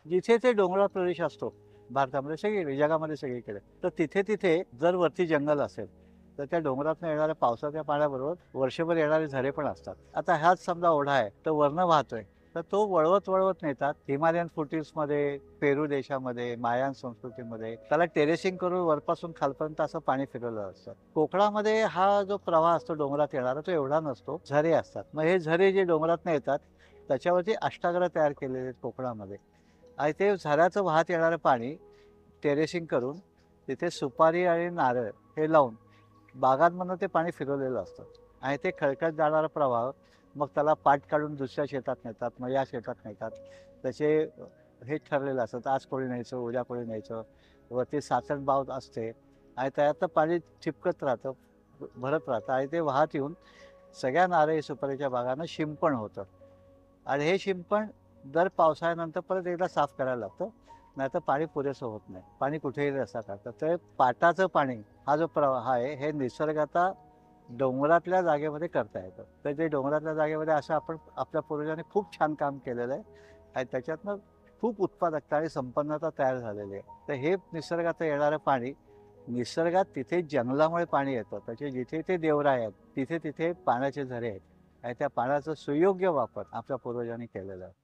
जिथे ते डोंगराळ प्रदेश असतो भारतामध्ये सगळीकडे, जगामध्ये सगळीकडे, तर तिथे तिथे जर वरती जंगल असेल तर त्या डोंगरातनं येणाऱ्या पावसाच्या पाण्याबरोबर वर्षभर येणारे झरे पण असतात. आता ह्याच समजा ओढा आहे, तर वरनं वाहतोय, तर तो वळवत वळवत नेतात हिमालयन फुटीजमध्ये, पेरू देशामध्ये, मायान संस्कृतीमध्ये त्याला टेरेसिंग करून वरपासून खालपर्यंत असं पाणी फिरवलं असतं. कोकणामध्ये हा जो प्रवाह असतो डोंगरात येणारा तो एवढा नसतो, झरे असतात. मग हे झरे जे डोंगरातनं येतात त्याच्यावरती अष्टागरं तयार केलेले आहेत कोकणामध्ये आणि ते झऱ्याचं वाहत येणारं पाणी टेरेसिंग करून तिथे सुपारी आणि नारळ हे लावून बागांमधनं ते पाणी फिरवलेलं असतं आणि ते खळखळत जाणारा प्रवाह मग त्याला पाठ काढून दुसऱ्या शेतात नेतात, मग या शेतात नेतात. त्याचे हे ठरलेलं असतं, आज कोळी न्यायचं, उद्या कोळी न्यायचं. वरती साचण बाव असते आणि त्यातलं पाणी ठिपकत राहतं, भरत राहतं आणि ते वाहत येऊन सगळ्या नारळी सुपारीच्या बागांना शिंपण होतं आणि हे शिंपण दर पावसाळ्यानंतर परत एकदा साफ करायला लागतं, नाहीतर पाणी पुरेसं होत नाही. पाणी कुठेही रस्ता काढतात. तर पाटाचं पाणी हा जो प्रवाह आहे हे निसर्गाचा डोंगरातल्या जागेमध्ये करता येतं. तर ते डोंगरातल्या जागेमध्ये असं आपण आपल्या पूर्वजांनी खूप छान काम केलेलं आहे आणि त्याच्यातनं खूप उत्पादकता आणि संपन्नता तयार झालेली आहे. तर हे निसर्गाचं येणारं पाणी निसर्गात तिथे जंगलामुळे पाणी येतं. त्याचे जिथे ते देवराय आहेत, तिथे तिथे पाण्याचे झरे आहेत आणि त्या पाण्याचा सुयोग्य वापर आपल्या पूर्वजांनी केलेला आहे.